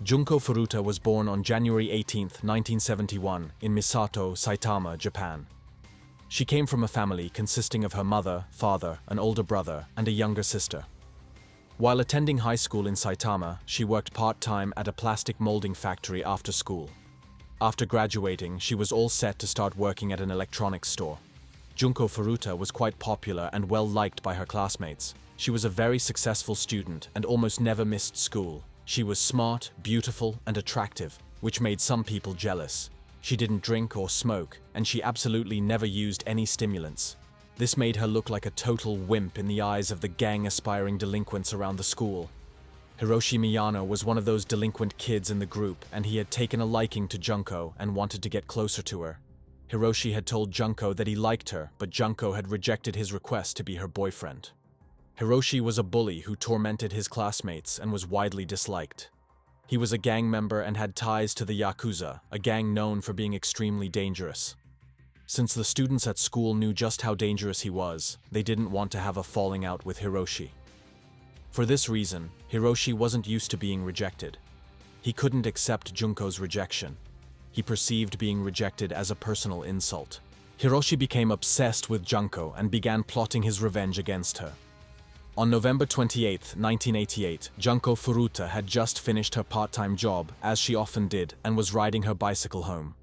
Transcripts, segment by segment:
Junko FURUTA was born on January 18, 1971, in Misato, Saitama, Japan. She came from a family consisting of her mother, father, an older brother, and a younger sister. While attending high school in Saitama, she worked part-time at a plastic molding factory after school. After graduating, she was all set to start working at an electronics store. Junko FURUTA was quite popular and well-liked by her classmates. She was a very successful student and almost never missed school. She was smart, beautiful, and attractive, which made some people jealous. She didn't drink or smoke, and she absolutely never used any stimulants. This made her look like a total wimp in the eyes of the gang-aspiring delinquents around the school. Hiroshi Miyano was one of those delinquent kids in the group, and he had taken a liking to Junko and wanted to get closer to her. Hiroshi had told Junko that he liked her, but Junko had rejected his request to be her boyfriend. Hiroshi was a bully who tormented his classmates and was widely disliked. He was a gang member and had ties to the Yakuza, a gang known for being extremely dangerous. Since the students at school knew just how dangerous he was, they didn't want to have a falling out with Hiroshi. For this reason, Hiroshi wasn't used to being rejected. He couldn't accept Junko's rejection. He perceived being rejected as a personal insult. Hiroshi became obsessed with Junko and began plotting his revenge against her. On November 28, 1988, Junko FURUTA had just finished her part-time job, as she often did, and was riding her bicycle home.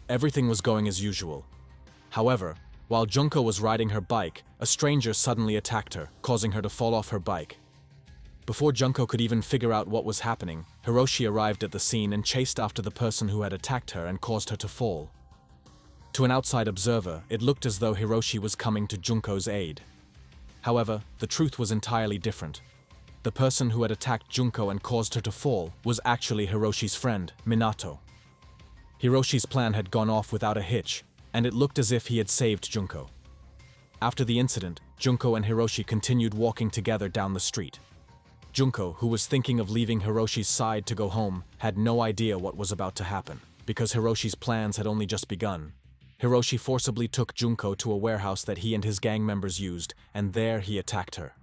Everything was going as usual. However, while Junko was riding her bike, a stranger suddenly attacked her, causing her to fall off her bike. Before Junko could even figure out what was happening, Hiroshi arrived at the scene and chased after the person who had attacked her and caused her to fall. To an outside observer, it looked as though Hiroshi was coming to Junko's aid. However, the truth was entirely different. The person who had attacked Junko and caused her to fall was actually Hiroshi's friend, Minato. Hiroshi's plan had gone off without a hitch, and it looked as if he had saved Junko. After the incident, Junko and Hiroshi continued walking together down the street. Junko, who was thinking of leaving Hiroshi's side to go home, had no idea what was about to happen, because Hiroshi's plans had only just begun. Hiroshi forcibly took Junko to a warehouse that he and his gang members used, and there he attacked her.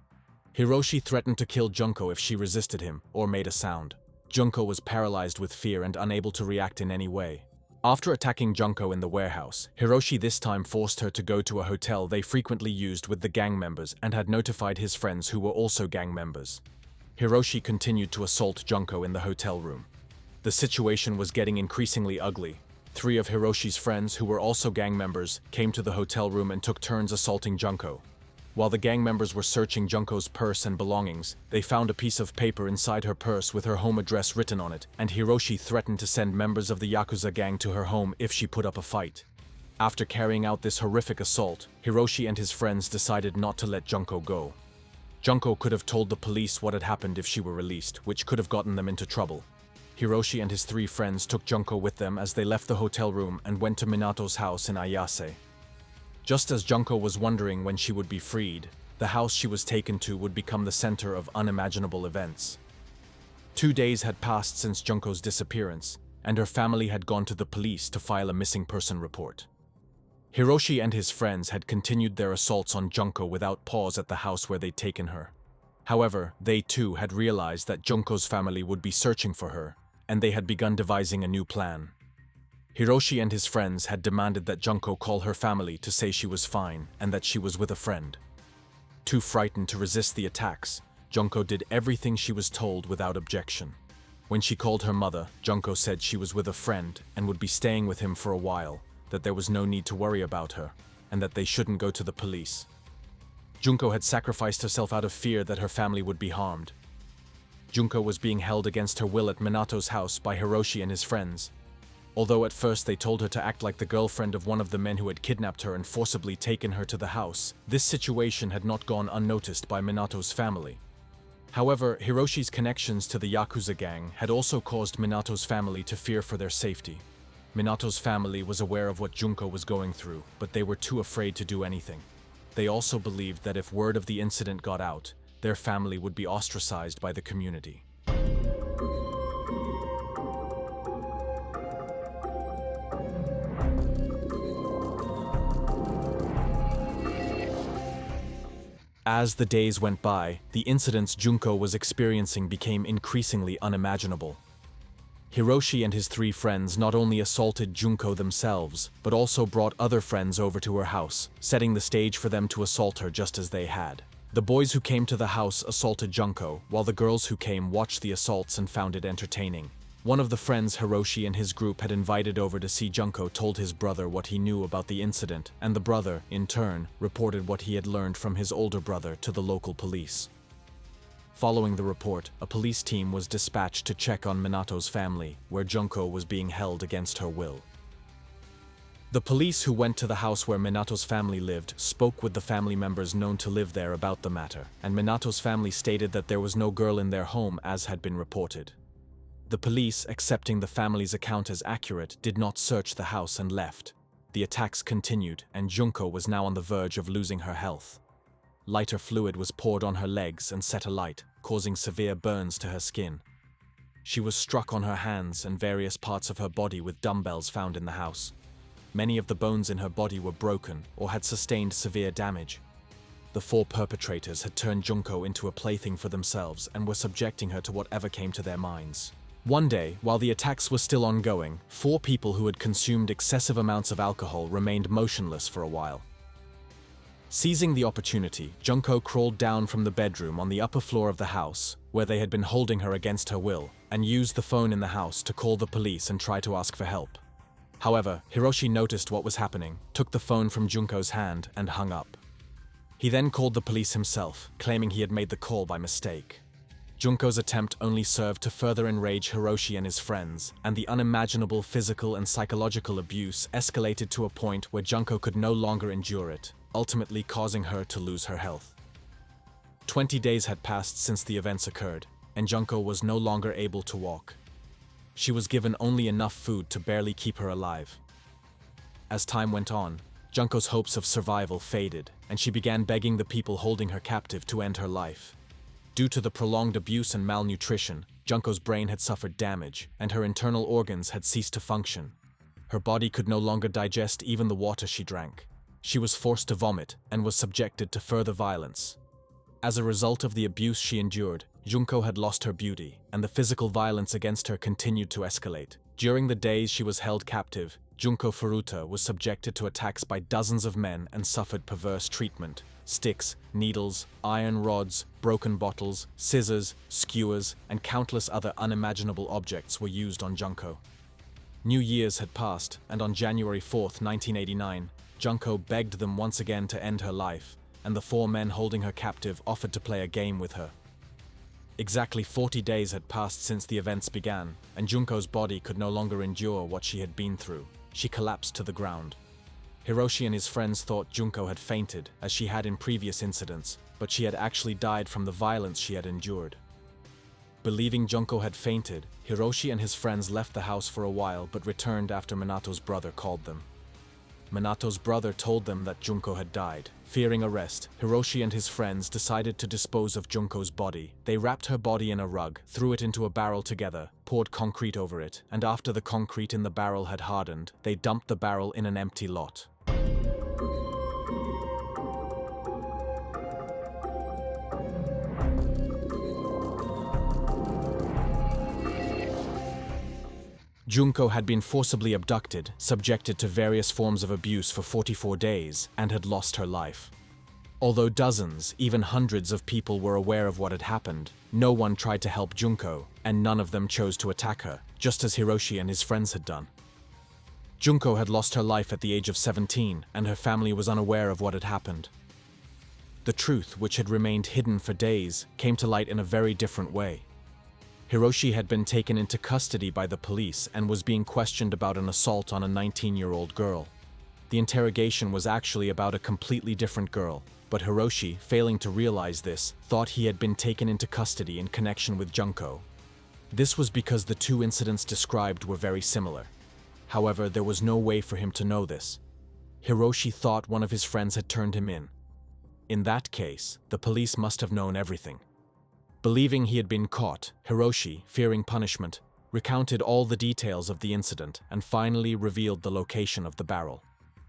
Hiroshi threatened to kill Junko if she resisted him or made a sound. Junko was paralyzed with fear and unable to react in any way. After attacking Junko in the warehouse, Hiroshi this time forced her to go to a hotel they frequently used with the gang members and had notified his friends who were also gang members. Hiroshi continued to assault Junko in the hotel room. The situation was getting increasingly ugly. 3 of Hiroshi's friends, who were also gang members, came to the hotel room and took turns assaulting Junko. While the gang members were searching Junko's purse and belongings, they found a piece of paper inside her purse with her home address written on it, and Hiroshi threatened to send members of the Yakuza gang to her home if she put up a fight. After carrying out this horrific assault, Hiroshi and his friends decided not to let Junko go. Junko could have told the police what had happened if she were released, which could have gotten them into trouble. Hiroshi and his 3 friends took Junko with them as they left the hotel room and went to Minato's house in Ayase. Just as Junko was wondering when she would be freed, the house she was taken to would become the center of unimaginable events. 2 days had passed since Junko's disappearance, and her family had gone to the police to file a missing person report. Hiroshi and his friends had continued their assaults on Junko without pause at the house where they'd taken her. However, they too had realized that Junko's family would be searching for her, and they had begun devising a new plan. Hiroshi and his friends had demanded that Junko call her family to say she was fine and that she was with a friend. Too frightened to resist the attacks, Junko did everything she was told without objection. When she called her mother, Junko said she was with a friend and would be staying with him for a while, that there was no need to worry about her, and that they shouldn't go to the police. Junko had sacrificed herself out of fear that her family would be harmed. Junko was being held against her will at Minato's house by Hiroshi and his friends. Although at first they told her to act like the girlfriend of one of the men who had kidnapped her and forcibly taken her to the house, this situation had not gone unnoticed by Minato's family. However, Hiroshi's connections to the Yakuza gang had also caused Minato's family to fear for their safety. Minato's family was aware of what Junko was going through, but they were too afraid to do anything. They also believed that if word of the incident got out, their family would be ostracized by the community. As the days went by, the incidents Junko was experiencing became increasingly unimaginable. Hiroshi and his 3 friends not only assaulted Junko themselves, but also brought other friends over to her house, setting the stage for them to assault her just as they had. The boys who came to the house assaulted Junko, while the girls who came watched the assaults and found it entertaining. One of the friends Hiroshi and his group had invited over to see Junko told his brother what he knew about the incident, and the brother, in turn, reported what he had learned from his older brother to the local police. Following the report, a police team was dispatched to check on Minato's family, where Junko was being held against her will. The police who went to the house where Minato's family lived spoke with the family members known to live there about the matter, and Minato's family stated that there was no girl in their home as had been reported. The police, accepting the family's account as accurate, did not search the house and left. The attacks continued, and Junko was now on the verge of losing her health. Lighter fluid was poured on her legs and set alight, causing severe burns to her skin. She was struck on her hands and various parts of her body with dumbbells found in the house. Many of the bones in her body were broken or had sustained severe damage. The 4 perpetrators had turned Junko into a plaything for themselves and were subjecting her to whatever came to their minds. One day, while the attacks were still ongoing, 4 people who had consumed excessive amounts of alcohol remained motionless for a while. Seizing the opportunity, Junko crawled down from the bedroom on the upper floor of the house, where they had been holding her against her will, and used the phone in the house to call the police and try to ask for help. However, Hiroshi noticed what was happening, took the phone from Junko's hand, and hung up. He then called the police himself, claiming he had made the call by mistake. Junko's attempt only served to further enrage Hiroshi and his friends, and the unimaginable physical and psychological abuse escalated to a point where Junko could no longer endure it, ultimately causing her to lose her health. 20 days had passed since the events occurred, and Junko was no longer able to walk. She was given only enough food to barely keep her alive. As time went on, Junko's hopes of survival faded, and she began begging the people holding her captive to end her life. Due to the prolonged abuse and malnutrition, Junko's brain had suffered damage, and her internal organs had ceased to function. Her body could no longer digest even the water she drank. She was forced to vomit and was subjected to further violence. As a result of the abuse she endured, Junko had lost her beauty, and the physical violence against her continued to escalate. During the days she was held captive, Junko FURUTA was subjected to attacks by dozens of men and suffered perverse treatment. Sticks, needles, iron rods, broken bottles, scissors, skewers, and countless other unimaginable objects were used on Junko. New years had passed, and on January 4th, 1989, Junko begged them once again to end her life, and the 4 men holding her captive offered to play a game with her. Exactly 40 days had passed since the events began, and Junko's body could no longer endure what she had been through. She collapsed to the ground. Hiroshi and his friends thought Junko had fainted, as she had in previous incidents, but she had actually died from the violence she had endured. Believing Junko had fainted, Hiroshi and his friends left the house for a while but returned after Minato's brother called them. Minato's brother told them that Junko had died. Fearing arrest, Hiroshi and his friends decided to dispose of Junko's body. They wrapped her body in a rug, threw it into a barrel together, poured concrete over it, and after the concrete in the barrel had hardened, they dumped the barrel in an empty lot. Junko had been forcibly abducted, subjected to various forms of abuse for 44 days, and had lost her life. Although dozens, even hundreds of people were aware of what had happened, no one tried to help Junko, and none of them chose to attack her, just as Hiroshi and his friends had done. Junko had lost her life at the age of 17, and her family was unaware of what had happened. The truth, which had remained hidden for days, came to light in a very different way. Hiroshi had been taken into custody by the police and was being questioned about an assault on a 19-year-old girl. The interrogation was actually about a completely different girl, but Hiroshi, failing to realize this, thought he had been taken into custody in connection with Junko. This was because the 2 incidents described were very similar. However, there was no way for him to know this. Hiroshi thought one of his friends had turned him in. In that case, the police must have known everything. Believing he had been caught, Hiroshi, fearing punishment, recounted all the details of the incident and finally revealed the location of the barrel.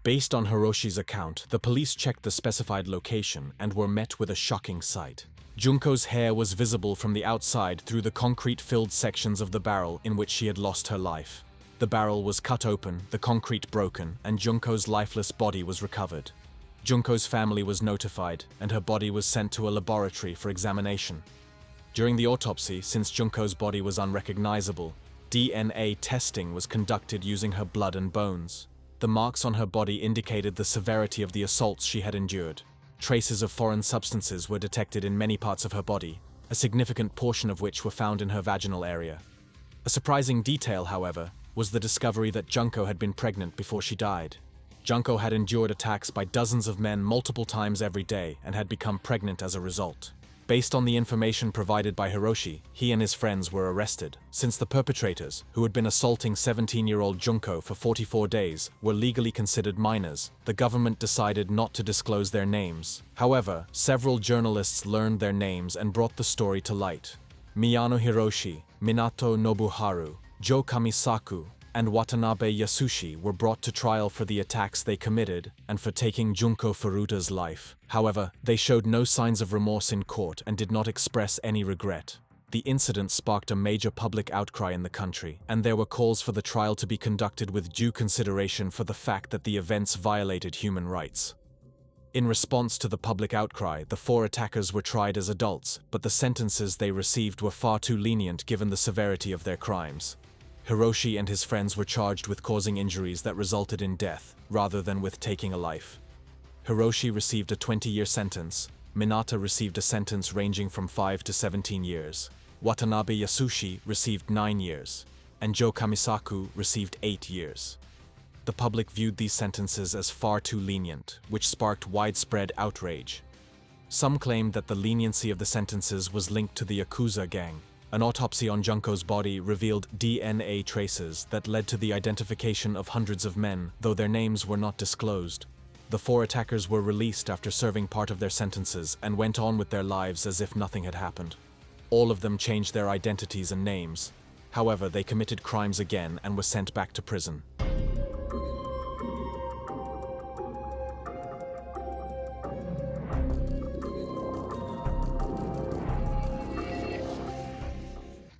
Based on Hiroshi's account, the police checked the specified location and were met with a shocking sight. Junko's hair was visible from the outside through the concrete-filled sections of the barrel in which she had lost her life. The barrel was cut open, the concrete broken, and Junko's lifeless body was recovered. Junko's family was notified, and her body was sent to a laboratory for examination. During the autopsy, since Junko's body was unrecognizable, DNA testing was conducted using her blood and bones. The marks on her body indicated the severity of the assaults she had endured. Traces of foreign substances were detected in many parts of her body, a significant portion of which were found in her vaginal area. A surprising detail, however, was the discovery that Junko had been pregnant before she died. Junko had endured attacks by dozens of men multiple times every day and had become pregnant as a result. Based on the information provided by Hiroshi, he and his friends were arrested, since the perpetrators, who had been assaulting 17-year-old Junko for 44 days, were legally considered minors. The government decided not to disclose their names. However, several journalists learned their names and brought the story to light. Miyano Hiroshi, Minato Nobuharu, Jo Kamisaku, and Watanabe Yasushi were brought to trial for the attacks they committed and for taking Junko FURUTA's life. However, they showed no signs of remorse in court and did not express any regret. The incident sparked a major public outcry in the country, and there were calls for the trial to be conducted with due consideration for the fact that the events violated human rights. In response to the public outcry, the 4 attackers were tried as adults, but the sentences they received were far too lenient given the severity of their crimes. Hiroshi and his friends were charged with causing injuries that resulted in death, rather than with taking a life. Hiroshi received a 20-year sentence, Minato received a sentence ranging from 5 to 17 years, Watanabe Yasushi received 9 years, and Jo Kamisaku received 8 years. The public viewed these sentences as far too lenient, which sparked widespread outrage. Some claimed that the leniency of the sentences was linked to the Yakuza gang. An autopsy on Junko's body revealed DNA traces that led to the identification of hundreds of men, though their names were not disclosed. The 4 attackers were released after serving part of their sentences and went on with their lives as if nothing had happened. All of them changed their identities and names. However, they committed crimes again and were sent back to prison.